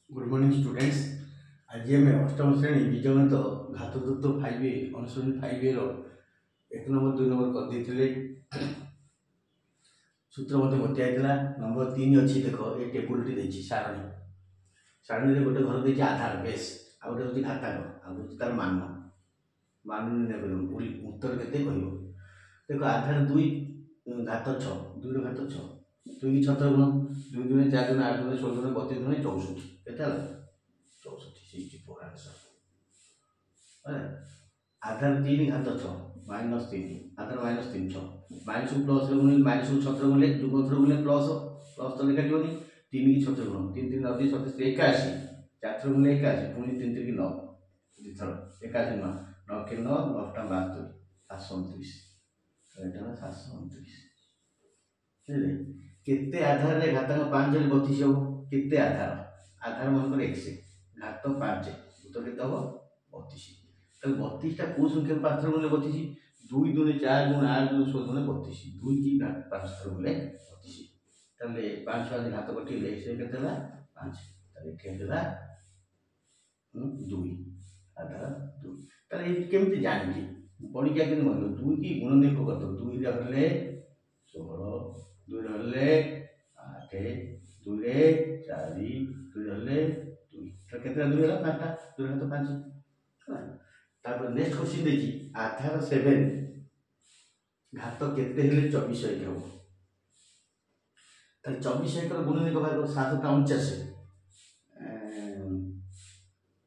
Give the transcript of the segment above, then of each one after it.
Good morning students. आज आम अष्टम श्रेणी बीजगणित घाततत्व 5A अनुसरण 5A एक नंबर 2 नंबर कर सूत्र मत बताई नंबर 3 अच्छी देख ये टेबुल टी सारणी सारणी गोटे घर देखिए आधार बेस आ गए हूँ घातांक आ तार मान मान निर्णय उत्तर के देख आधार 2 घात 6 2 घात 6 2 की 6 गुण 2 दुणे 4 दुणे 8 दुणे 16 दुणे 32 दुणे 64 केते 64 64 आंसर आधार 3 घात 6 माइनस 3 आधार माइनस 3 6 माइनस प्लस गुण माइनस 6 गुणे जुगोत्र गुणे प्लस प्लस तो लिखा जीवनी 3 की 6 गुण 3 3 9 37 81 4 गुणे 81 पुणी 3 3 की 9 दिथर 81 9 9 के 9 9 टा 72 729 एटा 729 केते आधार रे घातांक 5 रे 32 हो केते आधार आधार मन कर x घात 5 उत्तर केते हो 32 तब 32 टा को संख्या 5 रे गुणे 32 2 दुने 4 गुणे 8 दुने 16 दुने 32 2 की घात 5 रे गुणे 32 तले 5 वाले घात कटिले से केते ला 5 तले केतेला 2 आधार 2 तले केमति जानि पढि क्या कि मन 2 की गुण नहीं को करतो 2 रे हले 16 2 रे 8 2 रे 4 2 रे 2 तो केते 2 रे 5 टा 2 रे तो 5 तापर नेक्स्ट क्वेश्चन देखि आधार 7 घात केते हेले 24 एक हो त 24 एक गुण नहीं को भाग 7 टा 49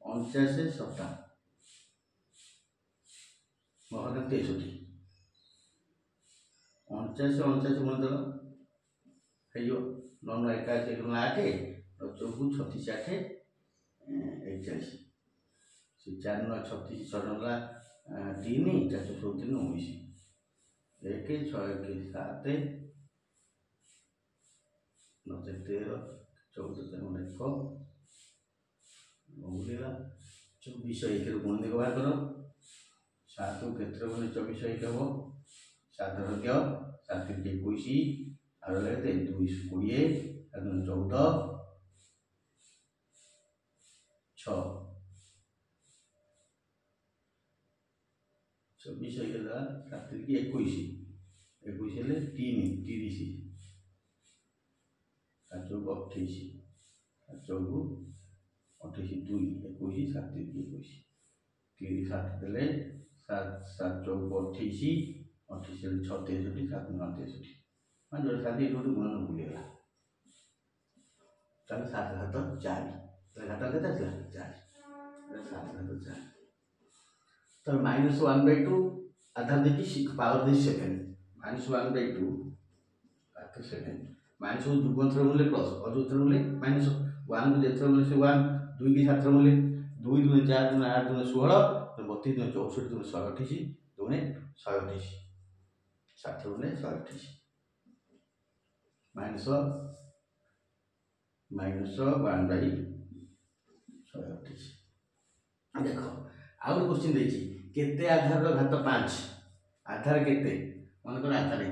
49 7 महर 63 49 49 गुण दल हेयो 9 9 81 गुण 8 और 4 36 8 41 से 4 9 36 6 ला 3 4 4 3 19 1 6 1 7 9 13 14 1 बोलेला 24 एक गुण देखो बाहर करो 7 केत्र गुण 24 एक हो 7 रग्य 7 के 21 और लगते 2 20 14 6 24 एक 7 के 21 21 हेले 3 30 7 28 7 28 2 21 7 के 21 30 7 देले 7 7 28 28 36 7 9 63 मान जो साथी एक गुण भूलेगा तब 7 घात 4 तो घात केते आसला 4 7 घात 4 तो -1/2 आधार देखि पावर दे 7 -1/2 घात 7 माइनस को जुगंतर मूल्य प्लस और जुगंतर मूल्य माइनस 1 को जेतर मूल्य से 1 2 की 7 मूल्य 2 दुने 4 दुने 8 दुने 16 32 दुने 64 दुने 128 दुने 128 60 दुने 128 माइनस 1/128 देख आउ क्वेश्चन देखी केते आधार रो घात 5 आधार केते मन कर आधार x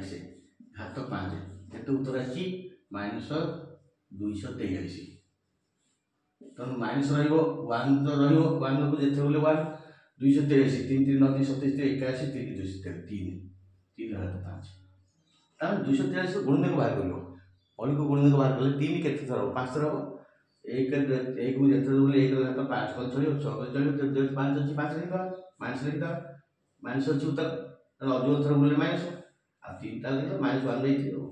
घात 5 केते उत्तर आसी -243 तो माइनस रहिबो 1 तो रहिबो 1 को जेते बोले 1 243 3 3 9 37 81 3 243 3 घात 5 ताम 243 गुण में बाहर करियो और को गुण में बाहर करले 3 केते थरो 5 थरो 1 1 को जेते बोले 1 घात 5 को चलियो 6 को चलियो तो 5 अछि 5 लिखा माइनस लिखा माइनस अछि उत्तर अजो थरो बोले माइनस आ 3 ता लिखा -1/3 हो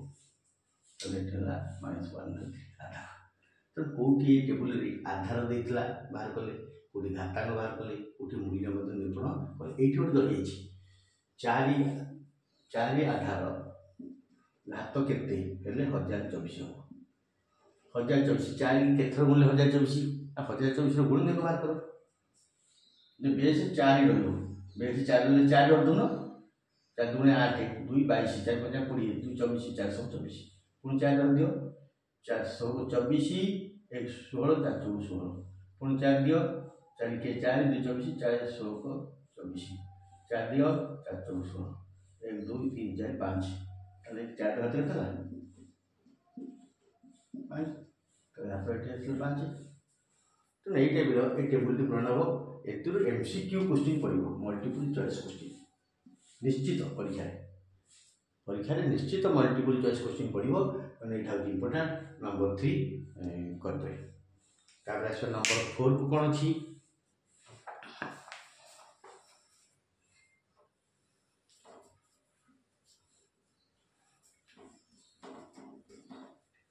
तो लेखला -1/3 आधार तो कोठी टेबल रे आधार देतला बाहर करले कोठी घातांक बाहर करले कोठी मूल्य मत निरूपण करले एठी गोटे दली अछि 4 आधार घात केते हेले 1024 हो 1024 4 केथर मूल्य 1024 आ 1024 रो गुण देखो बाहर करो जे बेस 4 रहयो बेस 4 ले 4 जोड़ दो ना 4 दुने 8 2 22 4 5 20 2 24 424 पुन 4 कर दियो 424 1 16 4 16 पुन 4 दियो 4 के 4 2 24 4 16 24 4 दियो 4 16 1 2 3 4 5 तले 4 घात केतला 5 तो घात 5 तेणु ये टाइप ये टेबुल टी प्रण हम एथुर एमसीक्यू क्वेश्चन पड़ो मल्टीपल चॉइस क्वेश्चन निश्चित परीक्षा निश्चित मल्टीपल चॉइस क्वेश्चन पड़ो तेणु यहाँ हूँ इम्पोर्टाट नंबर 3 करदे। तापर नंबर 4 को कौन अच्छी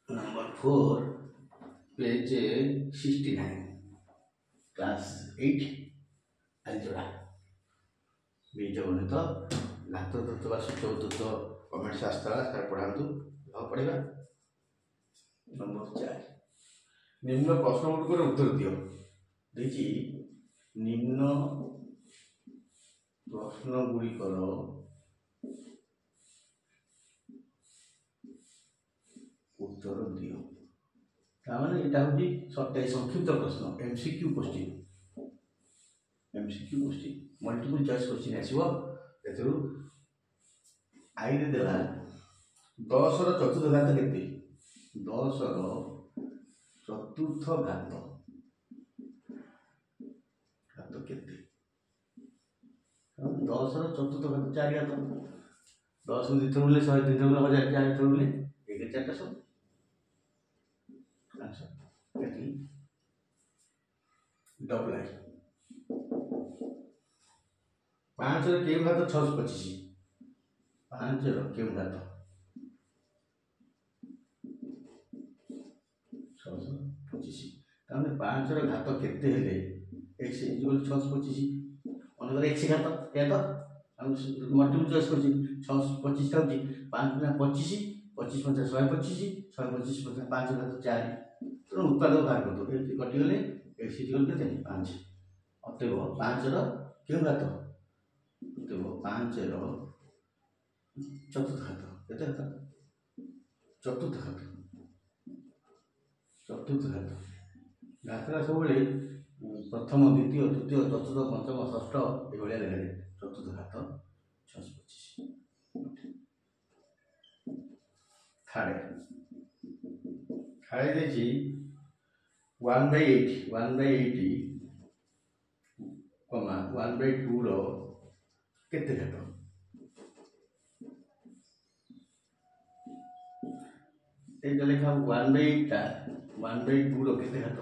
नंबर 4 पेज 69 क्लास 8 अलजोड़ा बीजगणित घातृत्व व चतुर्थ कमेंट शास्त्र सर पढ़ातु पढ़ा। नंबर 4 निम्न प्रश्न गुड़िकर उत्तर दियो देखिए निम्न प्रश्न गुड़िकर उत्तर दियो तामाने एटा होची सट्टाई संक्षिप्त प्रश्न MCQ question multiple choice question आसीबो एथरु आई रे देला 10 ର ଚତୁର୍ଥ ଘାତ କେତେ 10 ର ଚତୁର୍ଥ ଘାତ କେତେ 10 ର ଚତୁର୍ଥ ଘାତ 4 ଘାତ 10 କୁ 2 ଥର ବୋଲେ 100 3 ଥର ବୋଲେ 1000 4 ଥର बोले 1 4 टा सब आंसर कटी डबल आई 5 ର केउ घात 625 5 ର केउ घात 625 ताने 5 ର घात केते हेले x इक्वल 625 अनगर x घात या तो हम मल्टीपल चॉइस करछि 625 का होछि 5 गुना 25 25 50 125 125 50 5 घात 4 तो उत्पादक बाहर कर दो कटि गले x इक्वल केते 5 अतएव 5 ର केउ घात अतएव 5 ର चतुर्थ घात केते घात चतुर्थ घात घातरा सब प्रथम द्वितीय तृतीय चतुर्थ पंचम षष्ठ ये लेखे चतुर्थ घात 625 थार्ड देखिए 1/80 1/2 रो केते घात ये लेखा 1/8 टा 1/2 रो केते घात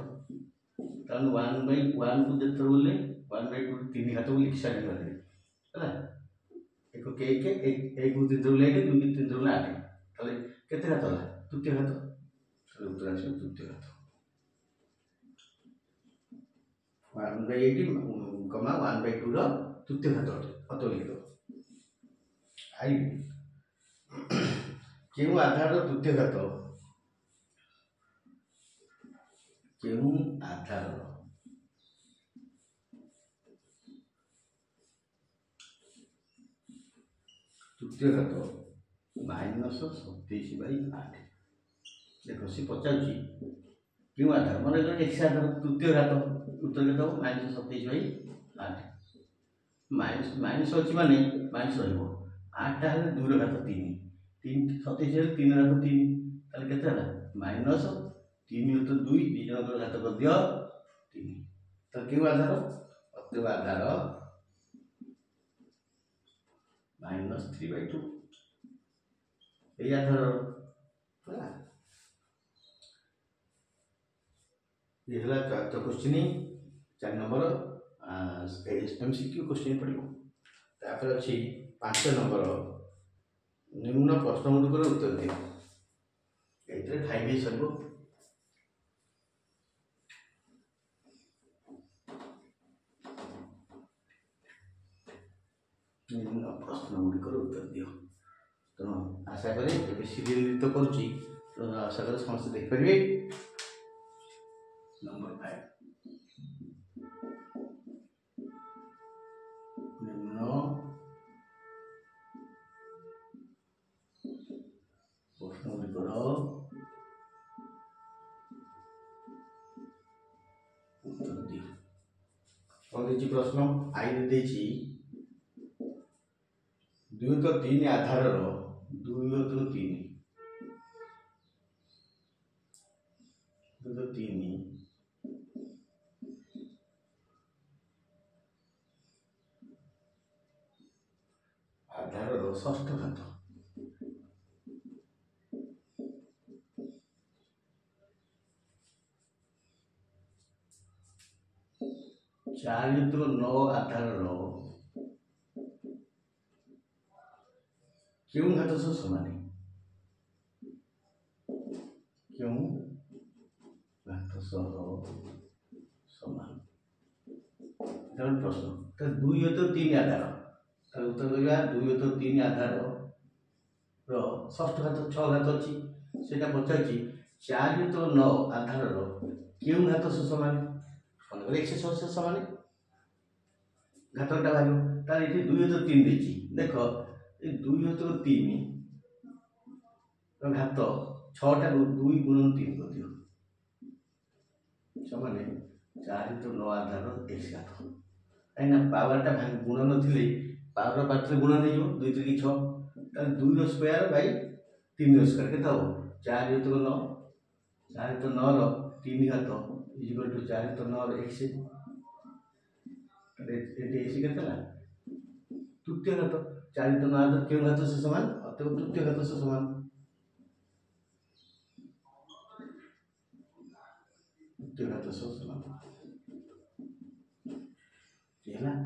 कारण 1/1 को जतर बोले 1/2 3 घात बोले लिखा नहीं है हैला एक को के एक को 3 बोले 2 की 3 बोले 8 ताले केते घात होला तृतीय घात उत्तर आसे तृतीय घात 1/80 1/2 रो तृतीय घात अतो लिख दो आई केउ आधार तृतीय घात केउ आधार तृतीय घात -27/8 देखो सी पचाची क्यों आधार मन एक्स आधार तृतीय घात उत्तर के -27/8 माइनस अच्छी माने माइनस रहिबो 8 टा हेले 2 घात 3 3 27 हेले 3 घात 3 ताले केते हला माइनस 3 तो 2 2 जन घात कर दियो 3 तो क्यों आधार अतएव आधार -3/2 ए आधार होला ये हला चौथा क्वेश्चन 4 नंबर एमसीक्यू क्वेश्चन पड़ो तापर अछि 5 नंबर निम्न प्रश्न गुड़िकर उत्तर दियो एते 5 सरबो निम्न प्रश्न गुड़िकर उत्तर दियो तो आशा करें जब सीरियल तो करुच्ची तो आशा करें समस्त देख पारे। नंबर 5 निम्न प्रश्न गुड़िकर उत्तर दियो कौन देखिए प्रश्न आई देछि 2 तो 3 आधार 2 तो 3 2 तो 3 षष्ठ घात। चार युक्त 9 आधार क्यों घात सह समान क्यों घात सह समान प्रश्न। तो 2 युक्त 3 आधार तार उत्तर देगा 2 युक्त 3 आधार षष्ठ घात 6 घात अच्छी से पचार 4 युक्त 9 आधार क्यों घात सह समान मन एक से समान घातटा बाहर तार ये 2 युक्त 3 देखिए देख ये 2 युक्त 3 घात 6टा 2 गुणन 3 कर दियो समान 4 युक्त 9 आधार x घात कहीं पावरटा गुण नी पावर पात्र गुण नहीं 2 3 6 2 स्क्वायर बाई 3 स्क्वायर के 4 युक्त 9 4 युक्त 9 3 घात इक्वल टू 4 युक्त 9 x के तृतीय घात 4 युक्त 9 क्यों घात से समान अतएव तृतीय घात से समान तृतीय घात से समान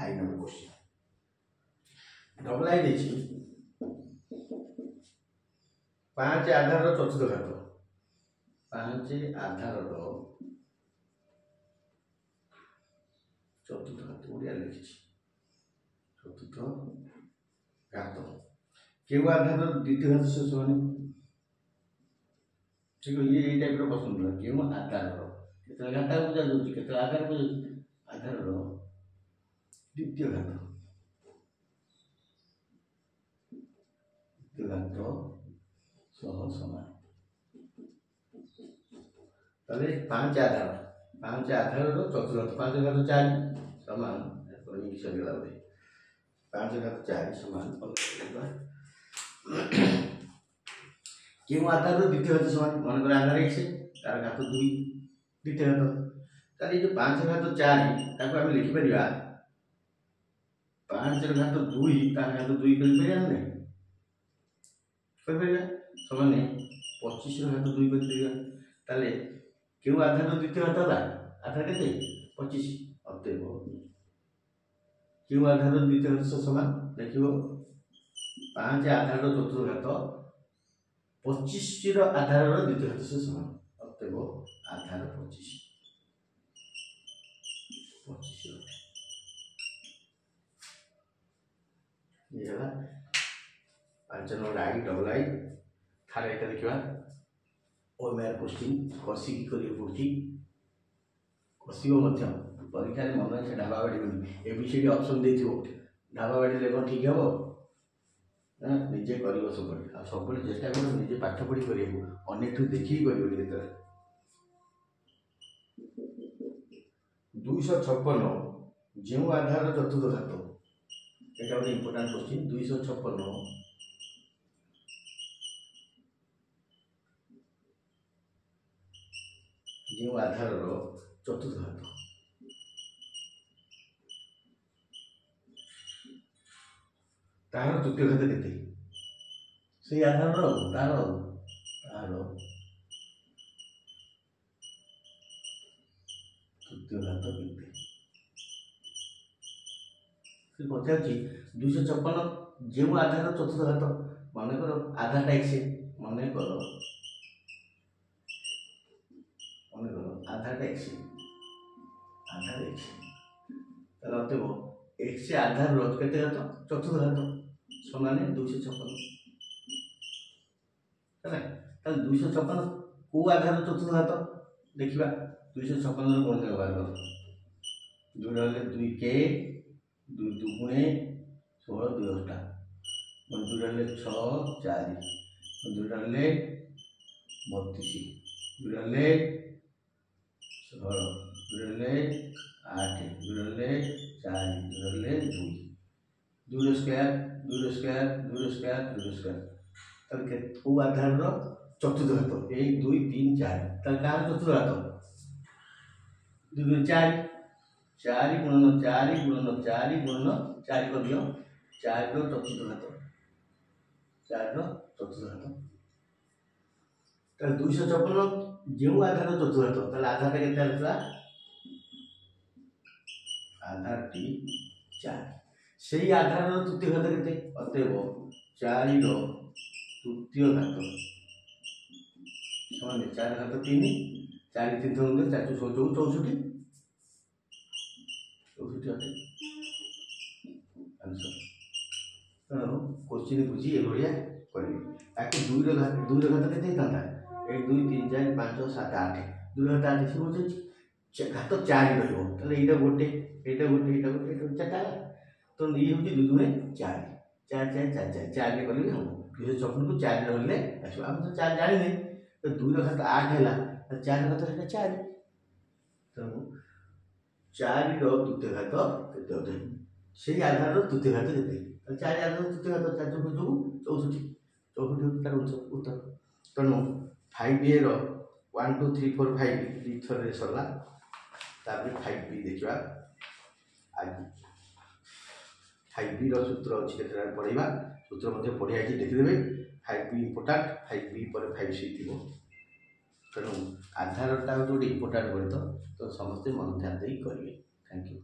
आई नंबर क्वेश्चन डबल आई देखी 5 आधार चतुर्थ घात 5 आधार चतुर्थ घात ओडिया लिखी चतुर्थ घात क्यों आधार द्वितीय घात से समान ठीक है ये टाइप प्रश्न था क्यों आधार केते घात बुझा जाउची केते आधार बुझा आधार द्वितीय घात सह समान ताले 5 आधार चतुर्थ घात 5 घात 4 समान इंग्लिश गला 5 घात 4 समान क्यों आधार द्वितीय घात समान मन कर आधार x तार घात 2 द्वितीय घात ताले जो 5 घात 4 ताको हम लिखि परिबा 5 घात 2 तार घात 2 कर परिबा नै समान 25 घात 2 कर दिया ताले क्यों आधार द्वितीय घात होला आधार केते 25 अतएव क्यों आधार द्वितीय घात समान देखियो 5 आधार चतुर्थ घात 25 आधार द्वितीय घात से समान अतएव आधार 25 ये 5 नंबर आई डबल आई थारे एटा देखिबा ओ मेर क्वेश्चन कसी की करियो पड़ची कसियो मध्य परीक्षा रे मन से ढाबा बाड़ी एबीसीडी ऑप्शन देथिबो ढाबा बाड़ी ले कोन ठीक हेबो ना निजे करियो सब आ सब चेष्टा करो निजे पाठ पढ़ी करियो अनेठू देखि करियो केते 256 जो आधार चतुर्थ घात एटा ଗୋଟେ इंपोर्टेंट क्वेश्चन 256 जो आधार चतुर्थ घात तार तृतीय घात केते से आधार तार तृतीय घात केते से पचार 256 जो आधार चतुर्थ घात मन कर आधार x मन कर आधार x तार अतएव x आधार केते घात चतुर्थ घात समान 256 है ताल 256 को आधार चतुर्थ घात देखिबा 256 रो कोन व्यवहार कर जोड़ले 2k 2 दुगुणे 16 2 8 जोड़ले 6 4 जोड़ले 32 जोड़ले 16 जोड़ले 8 जोड़ले 4 जोड़ले 2 2 स्क्वायर 2 स्क्वायर 2 स्क्वायर 2 स्क्वायर तब के को आधार रो चतुर्थ घात 1 2 3 4 तब कार चतुर्थ घात 2 4 4 गुणन 4 गुणन 4 गुणन 4 कर दियो 4 रो चतुर्थ घात चार चतुर्थ घात ताले 256 जो आधार चतुर्थ घात ताले आधार केते आला आधार टी 4 से आधार तृतीय घात केते अतएव 4 तृतीय घात समान 4 घात 3 4 3 4 4 64 अटे आंसर तेणु क्वेश्चन बुझी एभलिया करेंगे ताकि दुई घात के था 1 2 3 4 5 7 8 दुई घात 8 से बोझे घात 4 रही है गोटे यहाँ गोटे चार्टा तो ये हूँ 2 2 4 4 4 4 4 4 कले भी हम 256 को 4 रही आस आम तो 4 जाने तो 2 घात 8 है 4 घात 4 तेणु 4 तृतीय घात के से आधार तृतीय घात के 4 आधार तृतीय घात 4 जो 64 64 तार उत्तर तेणु 5A 1 2 3 4 5 दीथर सरला 5B देखा आज 5B सूत्र अच्छी देखा पढ़ा सूत्र पढ़िया देखिदेवे 5B इम्पोर्टाट 5B पर 5C थी तेणु आधारटा गोटे इम्पोर्टाट गणित तो समस्ते मन ध्यान दे करेंगे थैंक यू।